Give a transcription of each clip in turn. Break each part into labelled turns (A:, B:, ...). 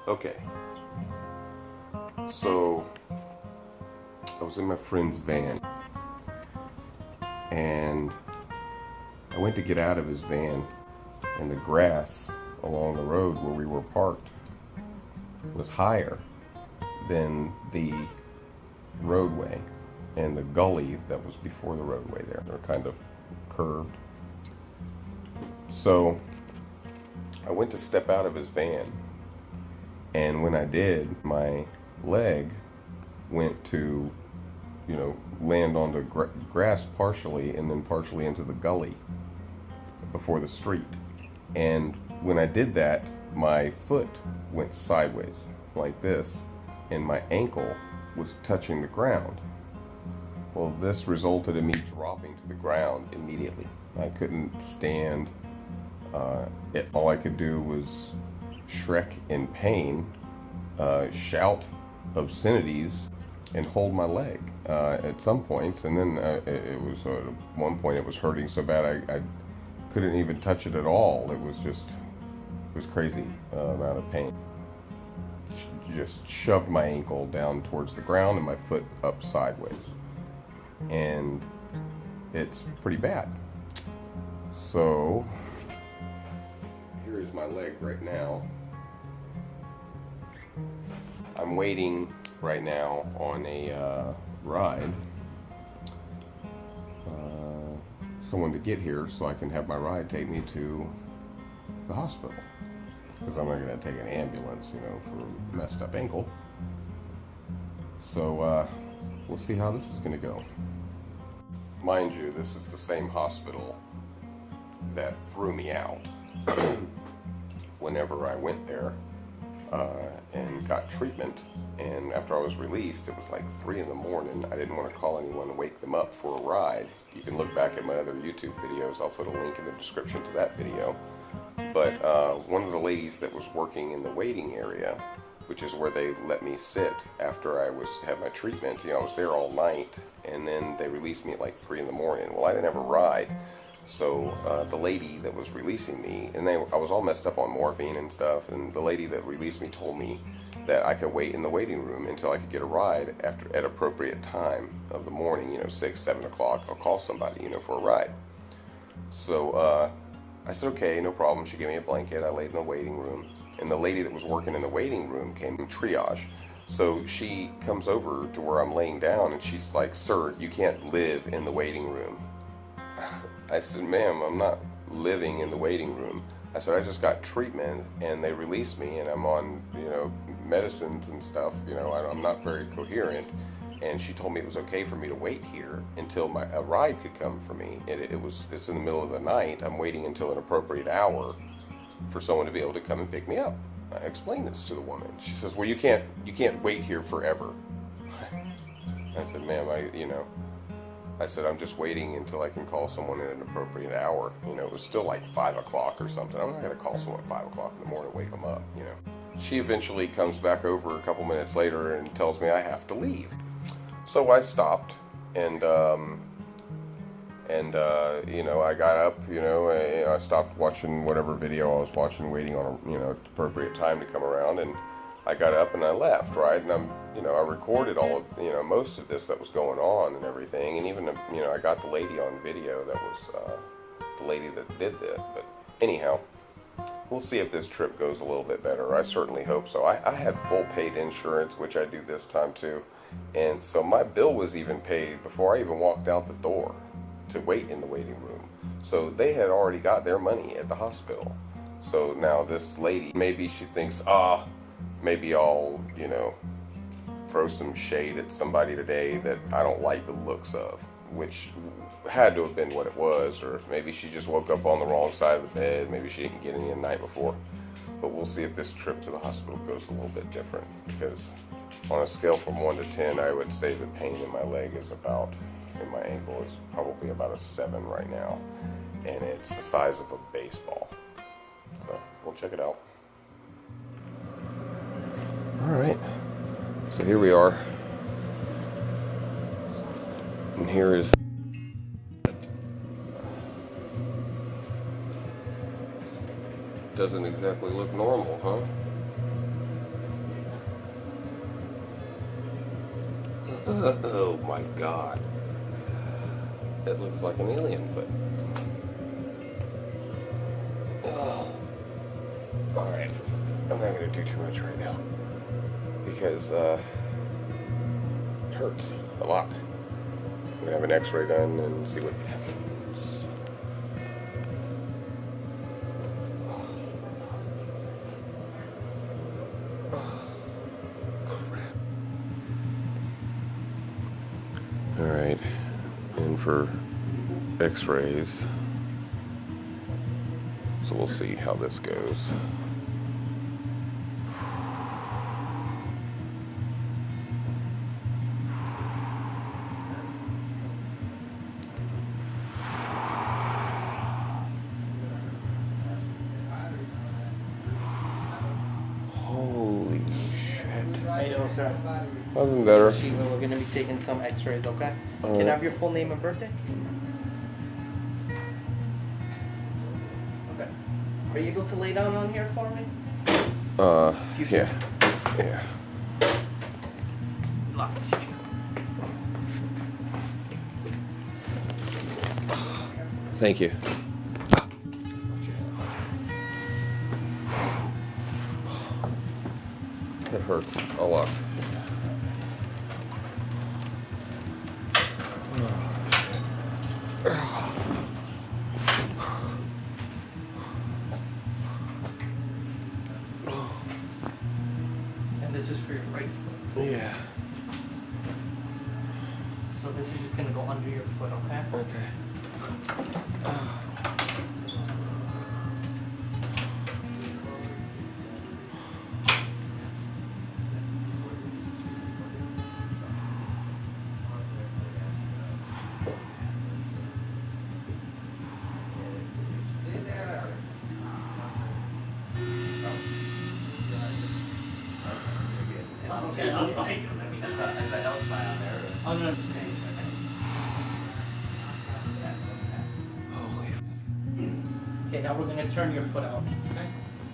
A: Okay, so I was in my friend's van and I went to get out of his van, and the grass along the road where we were parked was higher than the roadway, and the gully that was before the roadway there. They're kind of curved. So I went to step out of his van, and when I did, my leg went to, land on the grass partially and then partially into the gully before the street. And when I did that, my foot went sideways like this, and my ankle was touching the ground. Well, this resulted in me dropping to the ground immediately. I couldn't stand. All I could do was shrek in pain, shout obscenities, and hold my leg at some points. And then it was at one point it was hurting so bad I couldn't even touch it at all. It was crazy amount of pain. Just shoved my ankle down towards the ground and my foot up sideways, and it's pretty bad. So here is my leg right now. I'm waiting right now on a ride, someone to get here so I can have my ride take me to the hospital, because I'm not going to take an ambulance, for a messed up ankle. So we'll see how this is going to go. Mind you, this is the same hospital that threw me out whenever I went there and got treatment. And after I was released, it was like 3 in the morning. I didn't want to call anyone to wake them up for a ride. You can look back at my other YouTube videos. I'll put a link in the description to that video. But one of the ladies that was working in the waiting area, which is where they let me sit after I had my treatment, I was there all night, and then they released me at like 3 in the morning. Well, I didn't have a ride, so the lady that was releasing me, and I was all messed up on morphine and stuff, and the lady that released me told me that I could wait in the waiting room until I could get a ride at appropriate time of the morning, 6, 7 o'clock. I'll call somebody, for a ride. So I said, okay, no problem. She gave me a blanket. I laid in the waiting room. And the lady that was working in the waiting room came in triage. So she comes over to where I'm laying down, and she's like, "Sir, you can't live in the waiting room." I said, "Ma'am, I'm not living in the waiting room." I said, "I just got treatment, and they released me, and I'm on, medicines and stuff. I'm not very coherent." And she told me it was okay for me to wait here until a ride could come for me. It's in the middle of the night. I'm waiting until an appropriate hour for someone to be able to come and pick me up. I explained this to the woman. She says, "Well, you can't wait here forever." I said, "Ma'am, I said, I'm just waiting until I can call someone at an appropriate hour. It was still like 5 o'clock or something. I'm not going to call someone at 5 o'clock in the morning to wake them up, She eventually comes back over a couple minutes later and tells me I have to leave. So I stopped, and I got up, I stopped watching whatever video I was watching, waiting on a, appropriate time to come around, and I got up and I left, right? And I recorded all of, most of this that was going on and everything, and even, I got the lady on video that was the lady that did this. But anyhow, we'll see if this trip goes a little bit better. I certainly hope so. I had full paid insurance, which I do this time too, and so my bill was even paid before I even walked out the door to wait in the waiting room. So they had already got their money at the hospital. So now this lady, maybe she thinks, maybe I'll, throw some shade at somebody today that I don't like the looks of, which had to have been what it was. Or maybe she just woke up on the wrong side of the bed. Maybe she didn't get any the night before. But we'll see if this trip to the hospital goes a little bit different, because on a scale from 1 to 10, I would say the pain in my leg is in my ankle is probably about a 7 right now, and it's the size of a baseball. So we'll check it out. All right, so here we are, and here is doesn't exactly look normal, huh? Oh my God. It looks like an alien foot. Oh. Alright. I'm not going to do too much right now. Because it hurts a lot. I'm going to have an x-ray done and see what happens. Alright, in for x-rays. So we'll see how this goes. Holy shit.
B: How you doing, sir?
A: Wasn't better.
B: Shiva, we're gonna be taking some x-rays, okay? Can I have your full name and birthday? Okay. Are you able to lay down on here for me?
A: Yeah. Yeah.
B: Lock.
A: Thank you. It hurts a lot.
B: And this is for your right foot.
A: Yeah.
B: So this is just gonna go under your foot, okay?
A: Okay.
B: Okay, I was like, is that else by on there? Oh, no.
A: Holy.
B: Okay, now we're gonna turn your foot out, okay?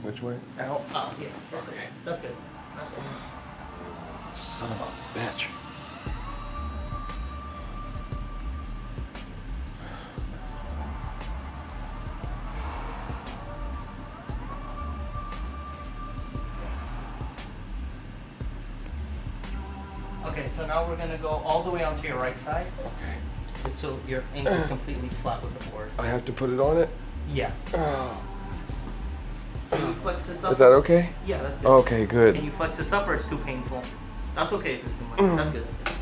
A: Which way? Out.
B: Oh, yeah. That's
A: Okay.
B: good. That's good. That's good.
A: Son of a bitch.
B: Okay, so now we're gonna go all the way onto your right side,
A: Okay.
B: just so your ankle's completely flat with the board.
A: I have to put it on it?
B: Yeah.
A: Oh.
B: Can you flex this up?
A: Is that okay?
B: Yeah, that's good.
A: Okay,
B: Can
A: good.
B: you flex this up or it's too painful? That's okay if it's too much. That's good. That's good.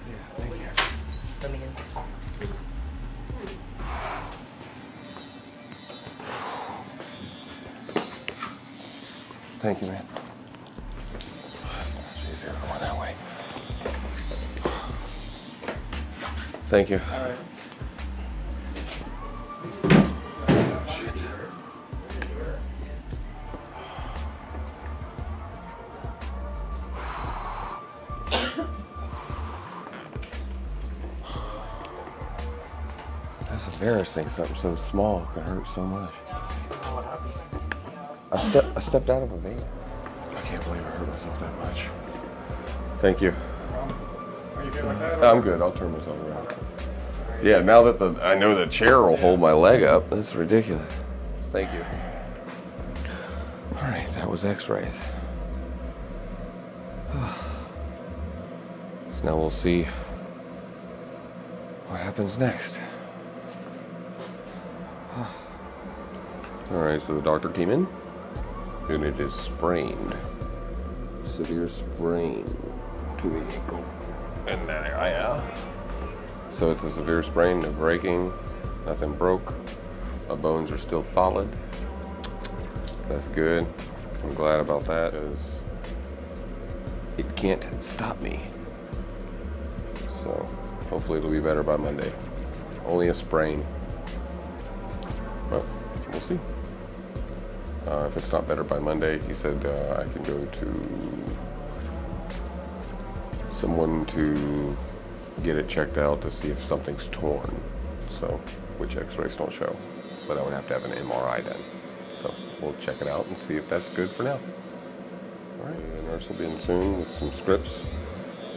A: Yeah, thank you.
B: Let me in.
A: Thank you, man. Jeez, they're going that way. Thank you.
B: All right.
A: Shit. That's embarrassing. Something so small could hurt so much.
B: What happened?
A: I stepped out of a van. I can't believe I hurt myself that much. Thank you.
B: Are you good like that?
A: I'm good. I'll turn myself around. Yeah, now that I know the chair will hold my leg up, that's ridiculous. Thank you. All right, that was x-rays. So now we'll see what happens next. All right, so the doctor came in, and it is sprained. Severe sprain to the ankle. And yeah. So it's a severe sprain, no breaking, nothing broke. My bones are still solid. That's good. I'm glad about that, because it can't stop me. So hopefully it'll be better by Monday. Only a sprain. But we'll see. If it's not better by Monday, he said I can go to someone to get it checked out to see if something's torn. So, which x-rays don't show. But I would have to have an MRI done. So we'll check it out and see if that's good for now. Alright, the nurse will be in soon with some scripts,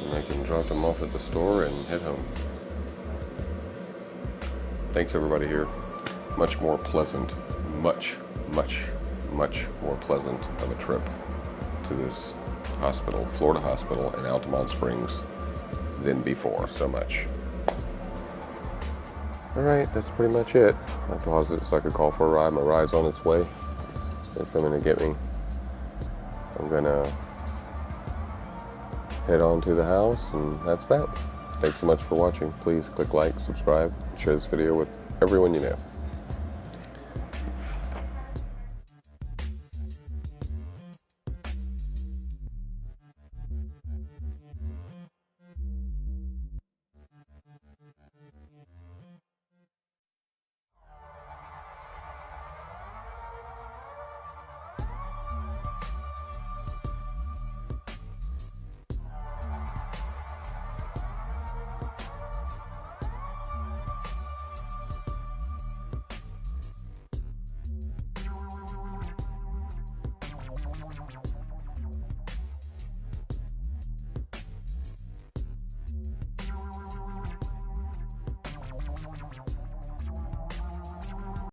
A: and I can drop them off at the store and head home. Thanks everybody here. Much more pleasant, much more pleasant of a trip to this hospital, Florida hospital in Altamont Springs than before. So much. Alright, that's pretty much it. I paused it so I could call for a ride. My ride's on its way. They're coming to get me. I'm gonna head on to the house, and that's that. Thanks so much for watching. Please click like, subscribe, and share this video with everyone you know.